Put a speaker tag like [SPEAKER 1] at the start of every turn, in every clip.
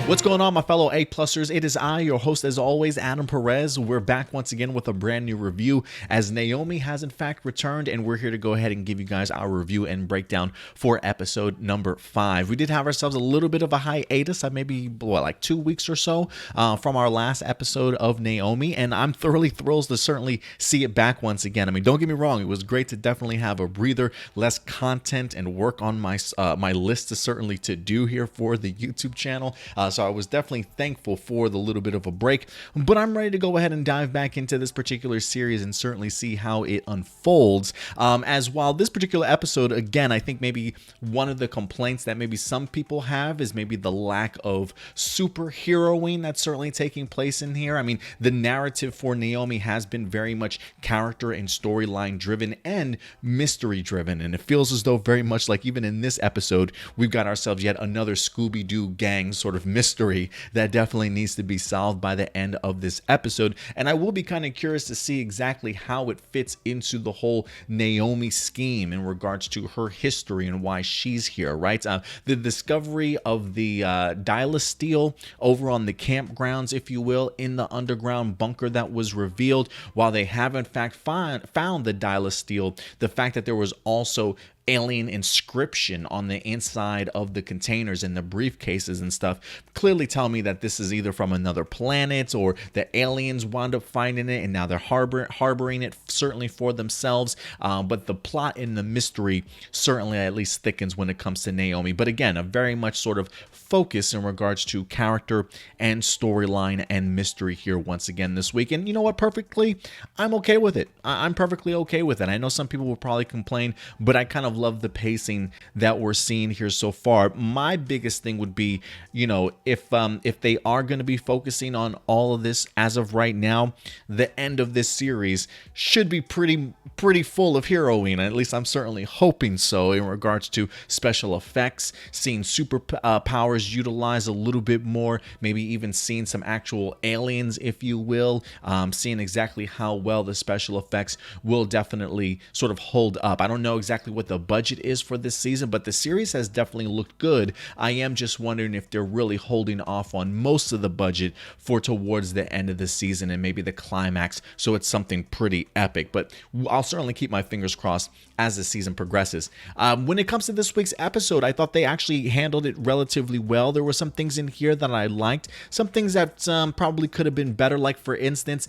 [SPEAKER 1] What's going on, my fellow A-Plusers? It is I, your host as always, Adam Perez. We're back once again with a brand new review as Naomi has in fact returned, and we're here to go ahead and give you guys our review and breakdown for episode number 5. We did have ourselves a little bit of a hiatus, maybe like 2 weeks or so from our last episode of Naomi, and I'm thoroughly thrilled to certainly see it back once again. I mean, don't get me wrong, it was great to definitely have a breather, less content, and work on my list to do here for the YouTube channel. So I was definitely thankful for the little bit of a break, but I'm ready to go ahead and dive back into this particular series and certainly see how it unfolds. As while this particular episode, again, I think maybe one of the complaints that maybe some people have is maybe the lack of superheroing that's certainly taking place in here. I mean, the narrative for Naomi has been very much character and storyline driven and mystery driven, and it feels as though very much like even in this episode, we've got ourselves yet another Scooby-Doo gang sort of mystery that definitely needs to be solved by the end of this episode. And I will be kind of curious to see exactly how it fits into the whole Naomi scheme in regards to her history and why she's here, right? The discovery of the Dilustel over on the campgrounds, if you will, in the underground bunker that was revealed. While they have in fact found the Dilustel, the fact that there was also alien inscription on the inside of the containers and the briefcases and stuff clearly tell me that this is either from another planet or the aliens wound up finding it and now they're harboring it certainly for themselves. But the plot and the mystery certainly at least thickens when it comes to Naomi. But again, a very much sort of focus in regards to character and storyline and mystery here once again this week. And you know what? Perfectly, I'm okay with it. I'm perfectly okay with it. I know some people will probably complain, but I kind of love the pacing that we're seeing here so far. My biggest thing would be, you know, if they are going to be focusing on all of this as of right now, the end of this series should be pretty full of heroine. At least I'm certainly hoping so in regards to special effects, seeing super powers utilized a little bit more, maybe even seeing some actual aliens, if you will, seeing exactly how well the special effects will definitely sort of hold up. I don't know exactly what the budget is for this season, but the series has definitely looked good. I am just wondering if they're really holding off on most of the budget for towards the end of the season and maybe the climax, so it's something pretty epic. But I'll certainly keep my fingers crossed as the season progresses. When it comes to this week's episode, I thought they actually handled it relatively well. There were some things in here that I liked, some things that probably could have been better, like for instance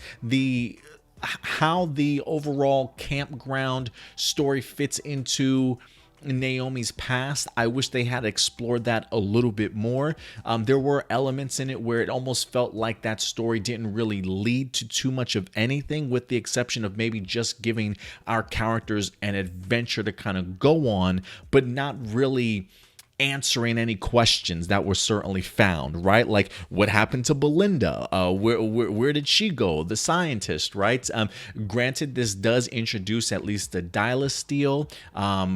[SPEAKER 1] how the overall campground story fits into Naomi's past. I wish they had explored that a little bit more. There were elements in it where it almost felt like that story didn't really lead to too much of anything, with the exception of maybe just giving our characters an adventure to kind of go on, but not really answering any questions that were certainly found, right? Like, what happened to Belinda? Where did she go? The scientist, right? Granted, this does introduce at least the Dilustel,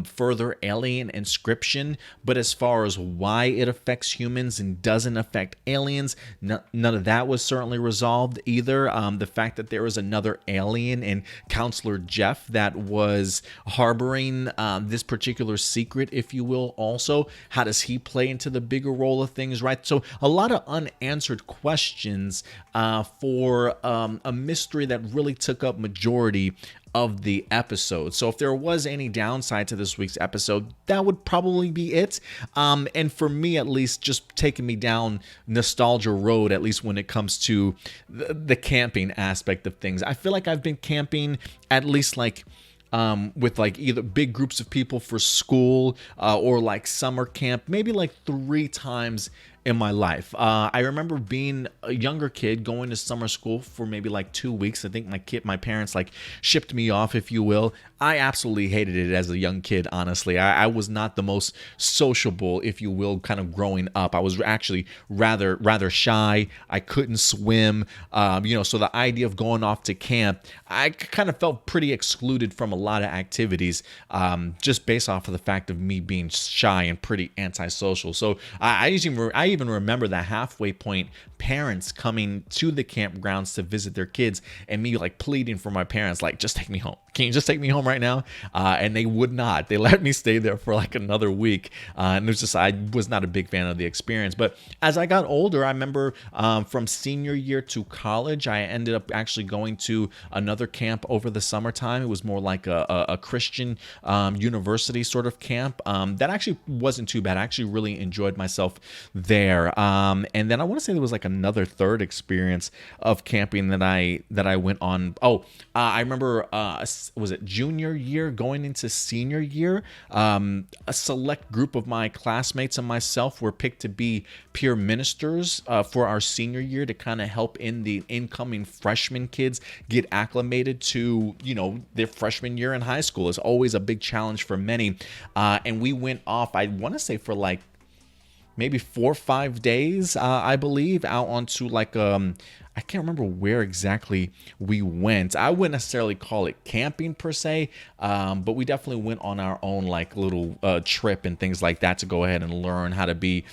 [SPEAKER 1] further alien inscription, but as far as why it affects humans and doesn't affect aliens, none of that was certainly resolved either. The fact that there was another alien in Counselor Jeff that was harboring this particular secret, if you will, also. How does he play into the bigger role of things, right? So a lot of unanswered questions for a mystery that really took up majority of the episode. So if there was any downside to this week's episode, that would probably be it. And for me, at least, just taking me down nostalgia road, at least when it comes to the camping aspect of things. I feel like I've been camping at least like with like either big groups of people for school or like summer camp, maybe like 3 times in my life. I remember being a younger kid going to summer school for maybe like 2 weeks. I think my parents like shipped me off, if you will. I absolutely hated it as a young kid, honestly. I was not the most sociable, if you will, kind of growing up. I was actually rather shy. I couldn't swim, so the idea of going off to camp, I kind of felt pretty excluded from a lot of activities, just based off of the fact of me being shy and pretty antisocial. So I even remember the halfway point, parents coming to the campgrounds to visit their kids and me like pleading for my parents, like, just take me home. Can you just take me home right now? And they would not. They let me stay there for like another week. And it was just, I was not a big fan of the experience. But as I got older, I remember from senior year to college, I ended up actually going to another camp over the summertime. It was more like a Christian university sort of camp. That actually wasn't too bad. I actually really enjoyed myself there. And then I want to say there was like another third experience of camping that I went on. I remember, was it junior year going into senior year? A select group of my classmates and myself were picked to be peer ministers for our senior year to kind of help in the incoming freshman kids get acclimated to, their freshman year in high school. Is always a big challenge for many. And we went off, I want to say for like maybe 4 or 5 days, I believe, out onto like I can't remember where exactly we went. I wouldn't necessarily call it camping per se, but we definitely went on our own like little trip and things like that to go ahead and learn how to be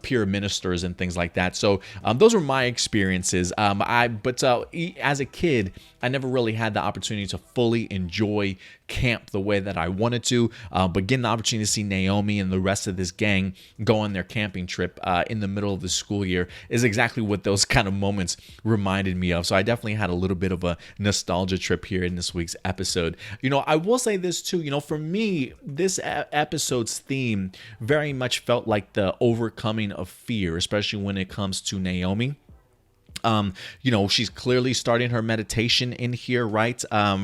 [SPEAKER 1] peer ministers and things like that. So those were my experiences. But as a kid, I never really had the opportunity to fully enjoy camp the way that I wanted to, but getting the opportunity to see Naomi and the rest of this gang go on their camping trip in the middle of the school year is exactly what those kind of moments reminded me of. So I definitely had a little bit of a nostalgia trip here in this week's episode. I will say this too, for me, this episode's theme very much felt like the overcoming of fear, especially when it comes to Naomi. She's clearly starting her meditation in here, right?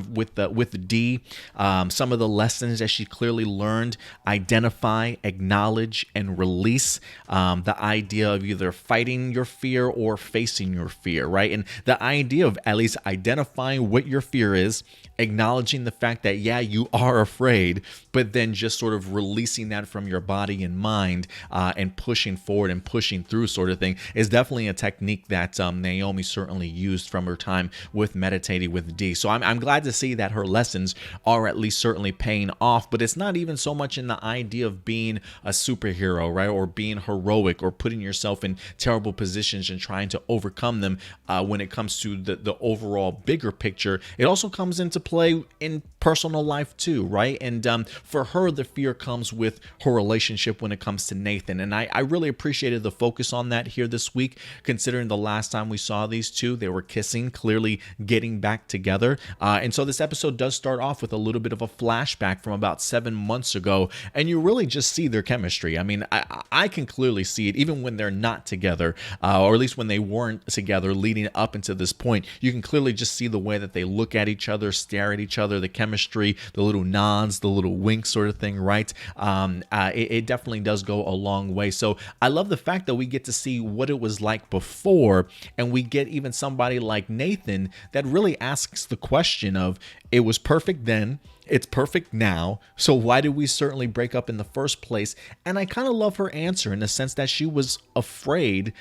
[SPEAKER 1] With Dee, some of the lessons that she clearly learned: identify, acknowledge, and release. The idea of either fighting your fear or facing your fear, right? And the idea of at least identifying what your fear is, acknowledging the fact that, yeah, you are afraid, but then just sort of releasing that from your body and mind, and pushing forward and pushing through sort of thing is definitely a technique that Naomi certainly used from her time with meditating with Dee. So I'm glad to see that her lessons are at least certainly paying off, but it's not even so much in the idea of being a superhero, right? Or being heroic or putting yourself in terrible positions and trying to overcome them when it comes to the overall bigger picture. It also comes into play in personal life too, right? And for her, the fear comes with her relationship when it comes to Nathan. And I really appreciated the focus on that here this week, considering the last time we saw these two, they were kissing, clearly getting back together. And so this episode does start off with a little bit of a flashback from about 7 months ago, and you really just see their chemistry. I mean, I can clearly see it even when they're not together, or at least when they weren't together leading up into this point. You can clearly just see the way that they look at each other, stare at each other, the chemistry, the little nods, the little winks sort of thing, right? It definitely does go a long way. So I love the fact that we get to see what it was like before, and we get even somebody like Nathan that really asks the question of, it was perfect then, it's perfect now, so why did we certainly break up in the first place? And I kind of love her answer in the sense that she was afraid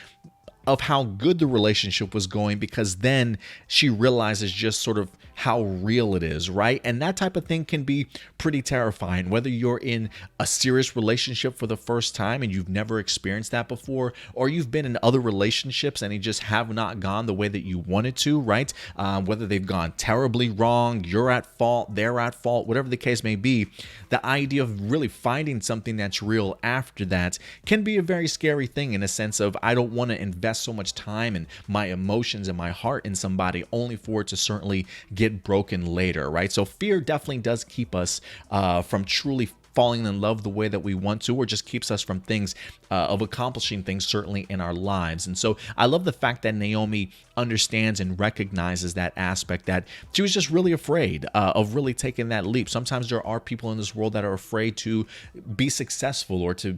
[SPEAKER 1] of how good the relationship was going, because then she realizes just sort of how real it is, right? And that type of thing can be pretty terrifying, whether you're in a serious relationship for the first time and you've never experienced that before, or you've been in other relationships and they just have not gone the way that you wanted to, right? Whether they've gone terribly wrong, you're at fault, they're at fault, whatever the case may be, the idea of really finding something that's real after that can be a very scary thing, in a sense of, I don't want to invest so much time and my emotions and my heart in somebody only for it to certainly get broken later, right? So fear definitely does keep us from truly falling in love the way that we want to, or just keeps us from things of accomplishing things certainly in our lives. And so I love the fact that Naomi understands and recognizes that aspect, that she was just really afraid of really taking that leap. Sometimes there are people in this world that are afraid to be successful, or to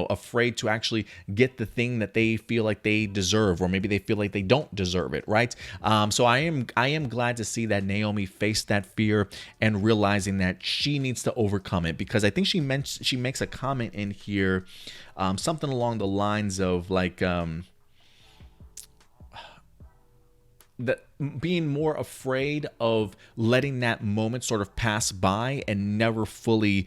[SPEAKER 1] afraid to actually get the thing that they feel like they deserve, or maybe they feel like they don't deserve it, right? So I am glad to see that Naomi faced that fear and realizing that she needs to overcome it, because I think she makes a comment in here, something along the lines of like that being more afraid of letting that moment sort of pass by and never fully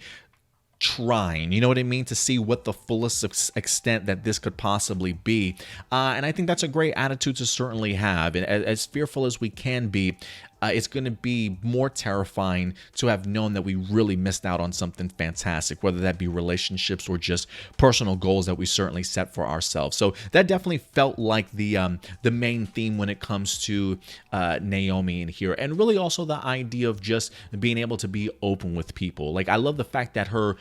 [SPEAKER 1] trying, you know what I mean, to see what the fullest extent that this could possibly be. And I think that's a great attitude to certainly have. And as fearful as we can be, it's going to be more terrifying to have known that we really missed out on something fantastic, whether that be relationships or just personal goals that we certainly set for ourselves. So that definitely felt like the main theme when it comes to Naomi in here, and really also the idea of just being able to be open with people. Like, I love the fact that her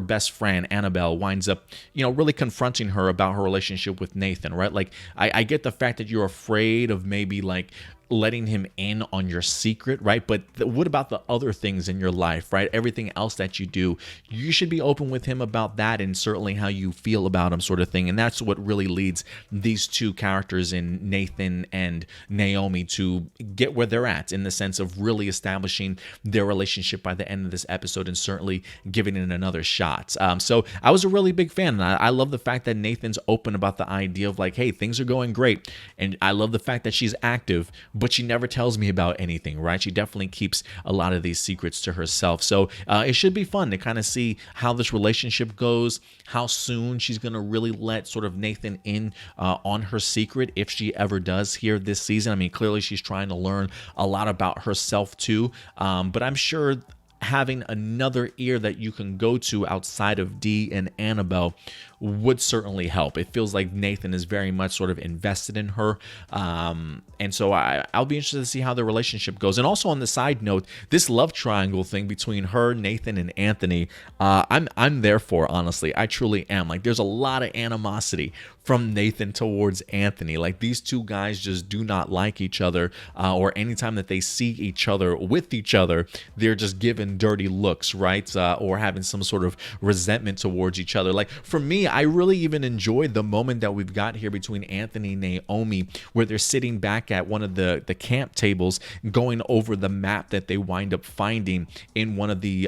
[SPEAKER 1] best friend Annabelle winds up, really confronting her about her relationship with Nathan, right? Like, I get the fact that you're afraid of maybe like letting him in on your secret, right? But what about the other things in your life, right? Everything else that you do, you should be open with him about that, and certainly how you feel about him, sort of thing. And that's what really leads these two characters in Nathan and Naomi to get where they're at, in the sense of really establishing their relationship by the end of this episode, and certainly giving it another shot. So I was a really big fan, and I love the fact that Nathan's open about the idea of like, hey, things are going great. And I love the fact that she's active, but she never tells me about anything, right? She definitely keeps a lot of these secrets to herself. So it should be fun to kind of see how this relationship goes, how soon she's going to really let sort of Nathan in on her secret, if she ever does here this season. I mean, clearly she's trying to learn a lot about herself too, but I'm sure having another ear that you can go to outside of Dee and Annabelle would certainly help. It feels like Nathan is very much sort of invested in her, and so I'll be interested to see how the relationship goes. And also, on the side note, this love triangle thing between her, Nathan, and Anthony, I'm there for, honestly. I truly am. Like, there's a lot of animosity from Nathan towards Anthony. Like, these two guys just do not like each other, or anytime that they see each other with each other, they're just giving dirty looks, right? Or having some sort of resentment towards each other. Like, for me, I really even enjoyed the moment that we've got here between Anthony and Naomi, where they're sitting back at one of the camp tables, going over the map that they wind up finding in one of the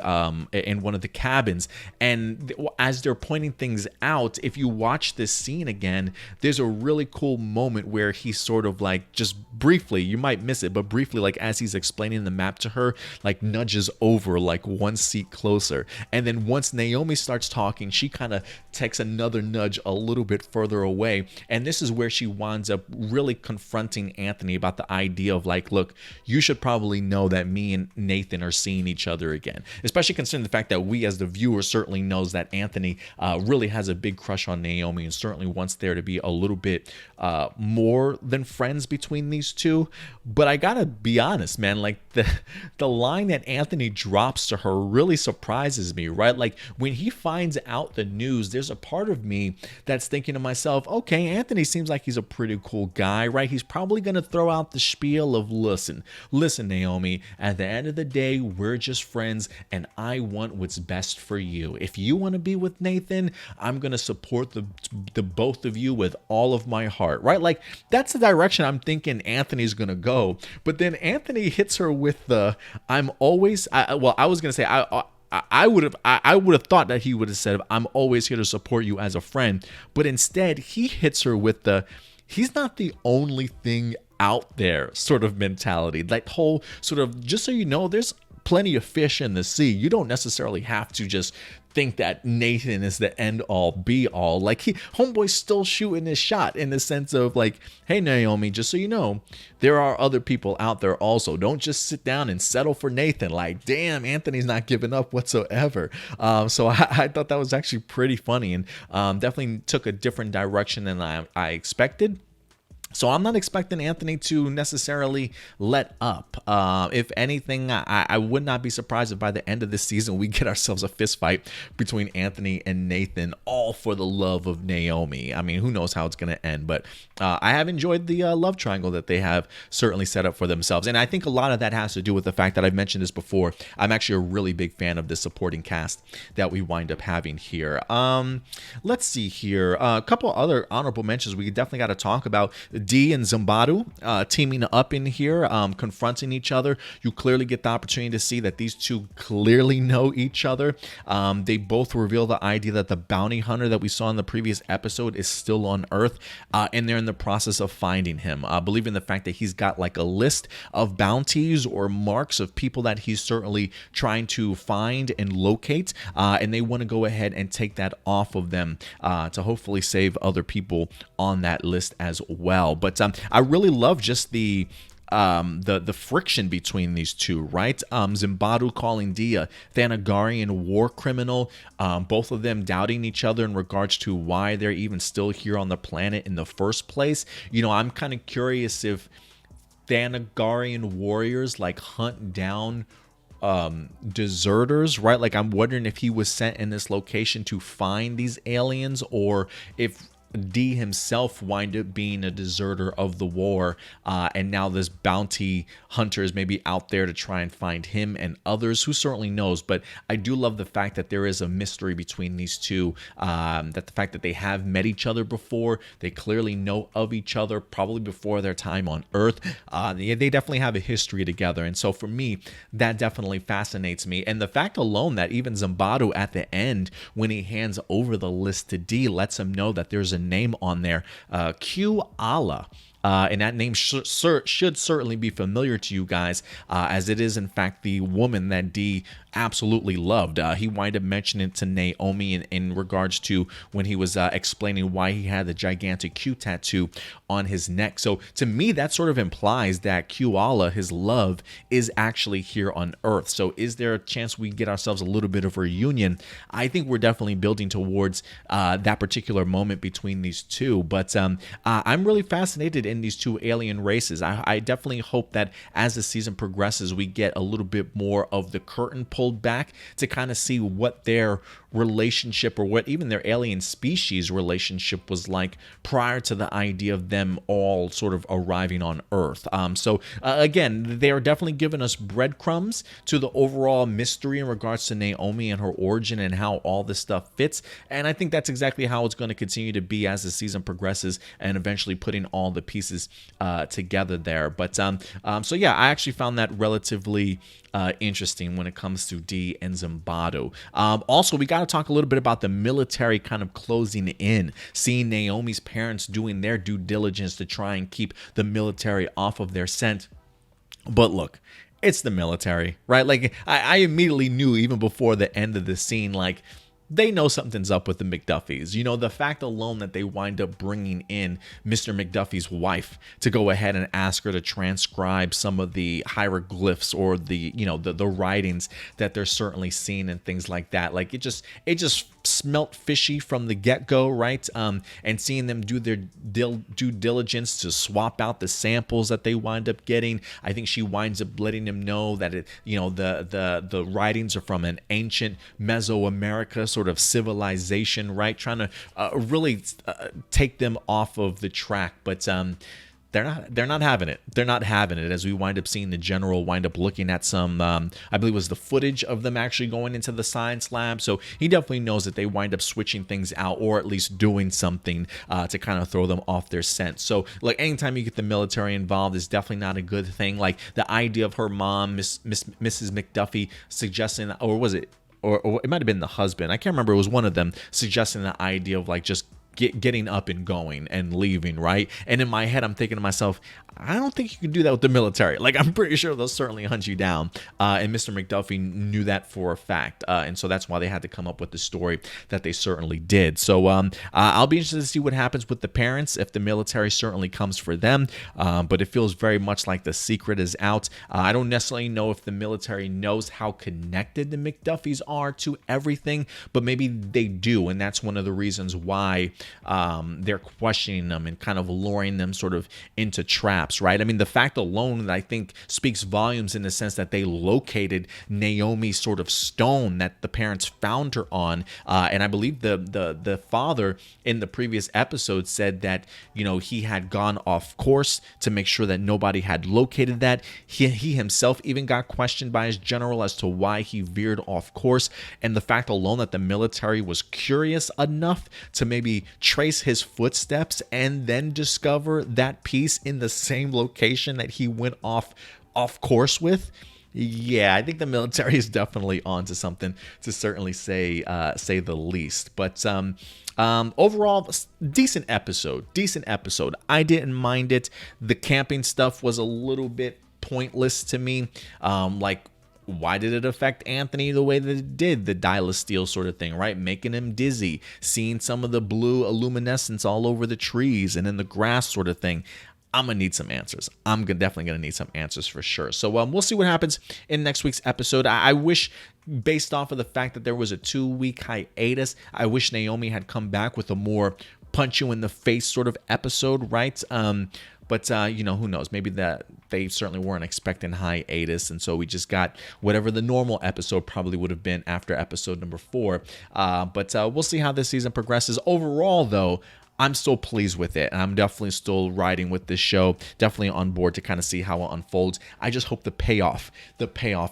[SPEAKER 1] cabins. And as they're pointing things out, if you watch this scene again, there's a really cool moment where he sort of like, just briefly, you might miss it, but briefly, like as he's explaining the map to her, like nudges over like one seat closer. And then once Naomi starts talking, she kind of takes another nudge a little bit further away. And this is where she winds up really confronting Anthony about the idea of like, look, you should probably know that me and Nathan are seeing each other again, especially considering the fact that we as the viewer certainly knows that Anthony really has a big crush on Naomi, and certainly wants there to be a little bit more than friends between these two. But I gotta be honest, man, like the line that Anthony drops to her really surprises me, right? Like, when he finds out the news, there's a part of me that's thinking to myself, okay, Anthony seems like he's a pretty cool guy, right? He's probably gonna throw out the spiel of, listen, Naomi, at the end of the day, we're just friends, and I want what's best for you. If you want to be with Nathan, I'm gonna support the both of you with all of my heart, right? Like, that's the direction I'm thinking Anthony's gonna go. But then Anthony hits her with the, I would have thought that he would have said, I'm always here to support you as a friend. But instead, he hits her with the, he's not the only thing out there sort of mentality. That whole sort of, just so you know, there's plenty of fish in the sea. You don't necessarily have to just think that Nathan is the end all be all. Like, homeboy's still shooting his shot, in the sense of like, hey Naomi, just so you know, there are other people out there also. Don't just sit down and settle for Nathan. Like, damn, Anthony's not giving up whatsoever. So I thought that was actually pretty funny, and definitely took a different direction than I expected. So I'm not expecting Anthony to necessarily let up. If anything, I would not be surprised if by the end of this season we get ourselves a fist fight between Anthony and Nathan, all for the love of Naomi. I mean, who knows how it's going to end, but I have enjoyed the love triangle that they have certainly set up for themselves. And I think a lot of that has to do with the fact that I've mentioned this before. I'm actually a really big fan of the supporting cast that we wind up having here. Let's see here. A couple other honorable mentions we definitely got to talk about. Dee and Zumbado teaming up in here, confronting each other. You clearly get the opportunity to see that these two clearly know each other. They both reveal the idea that the bounty hunter that we saw in the previous episode is still on Earth, and they're in the process of finding him. Believing the fact that he's got like a list of bounties or marks of people that he's certainly trying to find and locate, and they want to go ahead and take that off of them to hopefully save other people on that list as well. But I really love just the friction between these two, right? Zumbado calling Dee a Thanagarian war criminal, both of them doubting each other in regards to why they're even still here on the planet in the first place. You know, I'm kind of curious if Thanagarian warriors like hunt down deserters, right? Like, I'm wondering if he was sent in this location to find these aliens, or if Dee himself wind up being a deserter of the war, and now this bounty hunter is maybe out there to try and find him and others. Who certainly knows? But I do love the fact that there is a mystery between these two, that the fact that they have met each other before, they clearly know of each other, probably before their time on Earth. They definitely have a history together, and so for me, that definitely fascinates me. And the fact alone that even Zumbado at the end, when he hands over the list to Dee, lets him know that there's a name on there, Q Allah. And that name should certainly be familiar to you guys, as it is in fact the woman that Dee absolutely loved. He wound up mentioning it to Naomi in regards to when he was explaining why he had the gigantic Q tattoo on his neck. So to me, that sort of implies that Q Allah, his love, is actually here on Earth. So is there a chance we get ourselves a little bit of a reunion? I think we're definitely building towards that particular moment between these two. But I'm really fascinated in these two alien races. I definitely hope that as the season progresses, we get a little bit more of the curtain pulled back to kind of see what their relationship, or what even their alien species relationship was like prior to the idea of them all sort of arriving on Earth. So again, they're definitely giving us breadcrumbs to the overall mystery in regards to Naomi and her origin and how all this stuff fits. And I think that's exactly how it's going to continue to be as the season progresses, and eventually putting all the pieces together there. But so yeah, I actually found that relatively interesting when it comes to Dee and Zumbado. Also, we got to talk a little bit about the military kind of closing in, seeing Naomi's parents doing their due diligence to try and keep the military off of their scent. But look, it's the military, right? Like, I immediately knew even before the end of the scene, like, they know something's up with the McDuffies. You know, the fact alone that they wind up bringing in Mr. McDuffie's wife to go ahead and ask her to transcribe some of the hieroglyphs or the, you know, the writings that they're certainly seeing and things like that. Like, it just smelt fishy from the get-go, right? And seeing them do their due diligence to swap out the samples that they wind up getting. I think she winds up letting them know that it, you know, the writings are from an ancient Mesoamerica sort of civilization, right? Trying to really take them off of the track, but they're not having it. They're not having it, as we wind up seeing the general wind up looking at some, I believe it was the footage of them actually going into the science lab. So he definitely knows that they wind up switching things out, or at least doing something to kind of throw them off their scent. So like, anytime you get the military involved is definitely not a good thing. Like the idea of her mom, Mrs. McDuffie, suggesting, or was it, or it might have been the husband, I can't remember, it was one of them, suggesting the idea of like just getting up and going and leaving, right? And in my head, I'm thinking to myself, I don't think you can do that with the military. Like, I'm pretty sure they'll certainly hunt you down. And Mr. McDuffie knew that for a fact. And so that's why they had to come up with the story that they certainly did. So I'll be interested to see what happens with the parents, if the military certainly comes for them. But it feels very much like the secret is out. I don't necessarily know if the military knows how connected the McDuffies are to everything, but maybe they do. And that's one of the reasons why they're questioning them and kind of luring them sort of into traps, right? I mean, the fact alone that I think speaks volumes in the sense that they located Naomi's sort of stone that the parents found her on, and I believe the father in the previous episode said that, you know, he had gone off course to make sure that nobody had located that. He himself even got questioned by his general as to why he veered off course, and the fact alone that the military was curious enough to maybe trace his footsteps and then discover that piece in the same location that he went off course with. Yeah, I think the military is definitely onto something, to certainly say the least. But overall, decent episode. I didn't mind it. The camping stuff was a little bit pointless to me. Why did it affect Anthony the way that it did? The Dilustel sort of thing, right? Making him dizzy, seeing some of the blue luminescence all over the trees and in the grass sort of thing. I'm going to need some answers. I'm definitely going to need some answers for sure. So we'll see what happens in next week's episode. I wish, based off of the fact that there was a 2-week hiatus, I wish Naomi had come back with a more punch you in the face sort of episode, right? But who knows? Maybe that they certainly weren't expecting hiatus, and so we just got whatever the normal episode probably would have been after episode number 4. But we'll see how this season progresses. Overall, though, I'm still pleased with it, and I'm definitely still riding with this show, definitely on board to kind of see how it unfolds. I just hope the payoff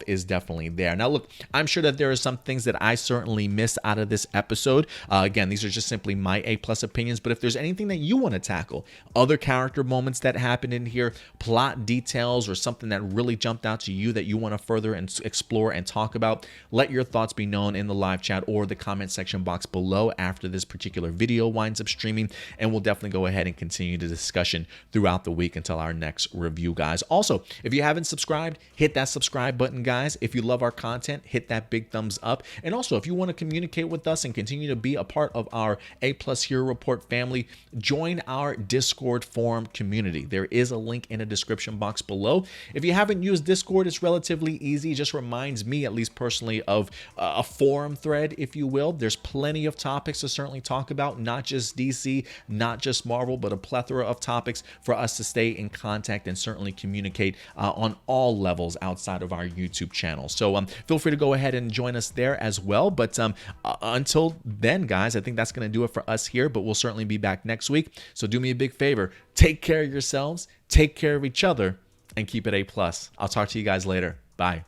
[SPEAKER 1] is definitely there. Now, look, I'm sure that there are some things that I certainly missed out of this episode. Again, these are just simply my A+ opinions, but if there's anything that you want to tackle, other character moments that happened in here, plot details, or something that really jumped out to you that you want to further and explore and talk about, let your thoughts be known in the live chat or the comment section box below after this particular video winds up streaming. And we'll definitely go ahead and continue the discussion throughout the week until our next review, guys. Also, if you haven't subscribed, hit that subscribe button, guys. If you love our content, hit that big thumbs up. And also, if you want to communicate with us and continue to be a part of our A+ Hero Report family, join our Discord forum community. There is a link in the description box below. If you haven't used Discord, it's relatively easy. It just reminds me, at least personally, of a forum thread, if you will. There's plenty of topics to certainly talk about, not just DC, not just Marvel, but a plethora of topics for us to stay in contact and certainly communicate on all levels outside of our YouTube channel. So feel free to go ahead and join us there as well. But until then, guys, I think that's going to do it for us here, but we'll certainly be back next week. So do me a big favor, take care of yourselves, take care of each other, and keep it A+. I'll talk to you guys later. Bye.